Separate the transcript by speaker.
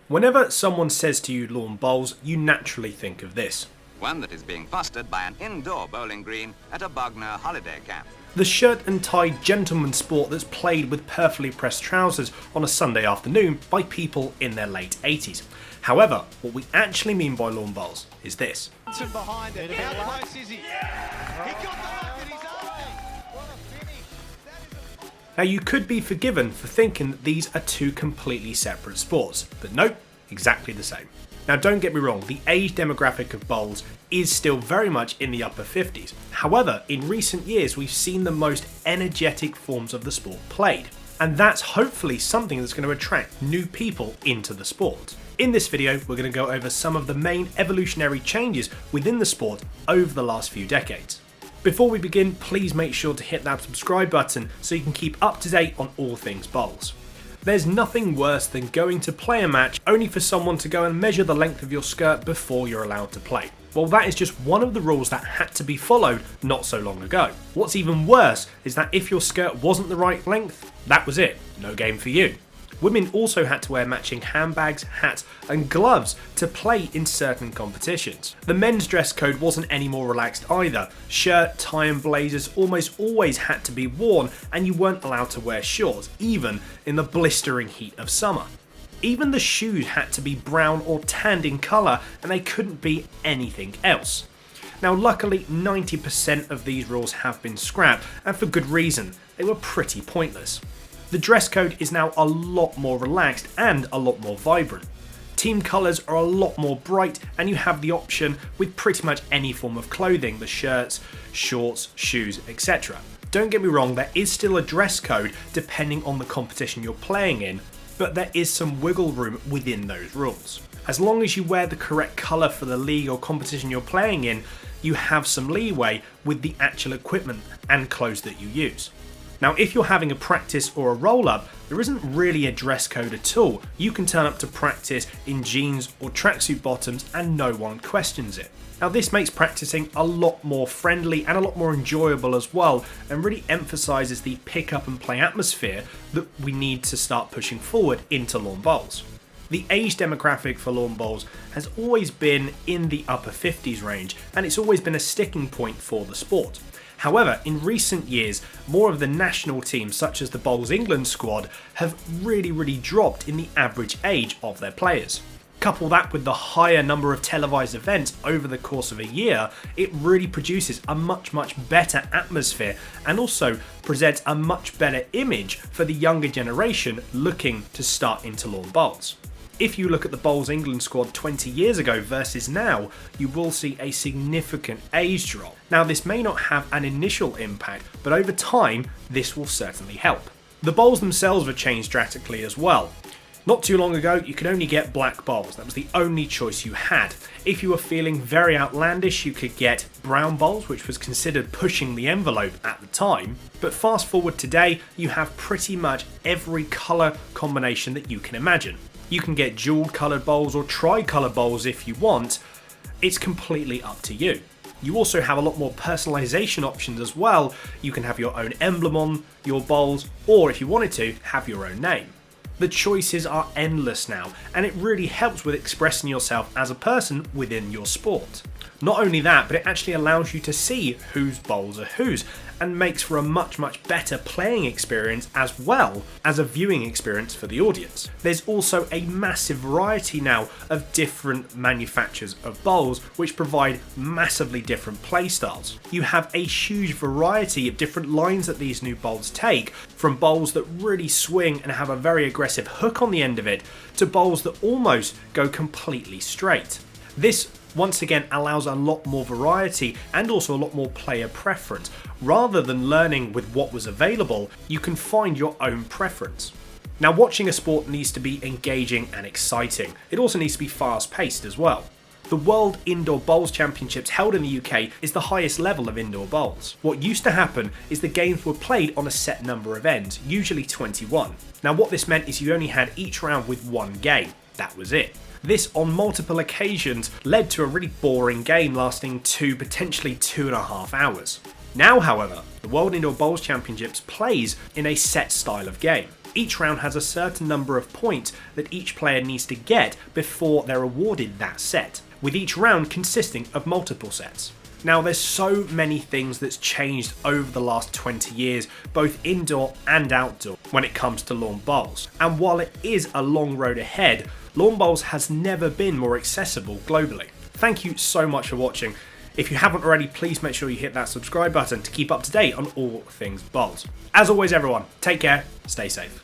Speaker 1: Whenever someone says to you lawn bowls, you naturally think of this.
Speaker 2: One that is being fostered by an indoor bowling green at a Bognor holiday camp.
Speaker 1: The shirt and tie gentleman sport that's played with perfectly pressed trousers on a Sunday afternoon by people in their late 80s. However, what we actually mean by lawn bowls is this.
Speaker 3: Behind it. How close is he? Yeah! He got the look in his eye. What a finish.
Speaker 1: Now you could be forgiven for thinking that these are two completely separate sports, but nope, exactly the same. Now don't get me wrong, the age demographic of bowls is still very much in the upper 50s. However, in recent years we've seen the most energetic forms of the sport played. And that's hopefully something that's going to attract new people into the sport. In this video, we're going to go over some of the main evolutionary changes within the sport over the last few decades. Before we begin, please make sure to hit that subscribe button so you can keep up to date on all things bowls. There's nothing worse than going to play a match only for someone to go and measure the length of your skirt before you're allowed to play. Well, that is just one of the rules that had to be followed not so long ago. What's even worse is that if your skirt wasn't the right length, that was it, no game for you. Women also had to wear matching handbags, hats and gloves to play in certain competitions. The men's dress code wasn't any more relaxed either. Shirt, tie and blazers almost always had to be worn, and you weren't allowed to wear shorts, even in the blistering heat of summer. Even the shoes had to be brown or tanned in colour, and they couldn't be anything else. Now luckily 90% of these rules have been scrapped, and for good reason. They were pretty pointless. The dress code is now a lot more relaxed and a lot more vibrant. Team colours are a lot more bright, and you have the option with pretty much any form of clothing, the shirts, shorts, shoes, etc. Don't get me wrong, there is still a dress code depending on the competition you're playing in, but there is some wiggle room within those rules. As long as you wear the correct colour for the league or competition you're playing in, you have some leeway with the actual equipment and clothes that you use. Now if you're having a practice or a roll-up, there isn't really a dress code at all. You can turn up to practice in jeans or tracksuit bottoms and no one questions it. Now this makes practicing a lot more friendly and a lot more enjoyable as well, and really emphasises the pick up and play atmosphere that we need to start pushing forward into lawn bowls. The age demographic for lawn bowls has always been in the upper 50s range, and it's always been a sticking point for the sport. However, in recent years, more of the national teams, such as the Bowls England squad, have really dropped in the average age of their players. Couple that with the higher number of televised events over the course of a year, it really produces a much better atmosphere, and also presents a much better image for the younger generation looking to start into lawn bowls. If you look at the Bowls England squad 20 years ago versus now, you will see a significant age drop. Now this may not have an initial impact, but over time this will certainly help. The bowls themselves have changed drastically as well. Not too long ago you could only get black bowls, that was the only choice you had. If you were feeling very outlandish you could get brown bowls, which was considered pushing the envelope at the time. But fast forward today, you have pretty much every colour combination that you can imagine. You can get jewel coloured bowls or tricolour bowls if you want. It's completely up to you. You also have a lot more personalisation options as well. You can have your own emblem on your bowls, or if you wanted to, have your own name. The choices are endless now, and it really helps with expressing yourself as a person within your sport. Not only that, but it actually allows you to see whose bowls are whose, and makes for a much better playing experience as well as a viewing experience for the audience. There's also a massive variety now of different manufacturers of bowls, which provide massively different play styles. You have a huge variety of different lines that these new bowls take, from bowls that really swing and have a very aggressive hook on the end of it, to bowls that almost go completely straight. This once again allows a lot more variety and also a lot more player preference. Rather than learning with what was available, you can find your own preference. Now watching a sport needs to be engaging and exciting. It also needs to be fast paced as well. The World Indoor Bowls Championships held in the UK is the highest level of indoor bowls. What used to happen is the games were played on a set number of ends, usually 21. Now what this meant is you only had each round with one game. That was it. This on multiple occasions led to a really boring game lasting potentially 2.5 hours. Now however, the World Indoor Bowls Championships plays in a set style of game. Each round has a certain number of points that each player needs to get before they're awarded that set, with each round consisting of multiple sets. Now, there's so many things that's changed over the last 20 years, both indoor and outdoor, when it comes to lawn bowls. And while it is a long road ahead, lawn bowls has never been more accessible globally. Thank you so much for watching. If you haven't already, please make sure you hit that subscribe button to keep up to date on all things bowls. As always everyone, take care, stay safe.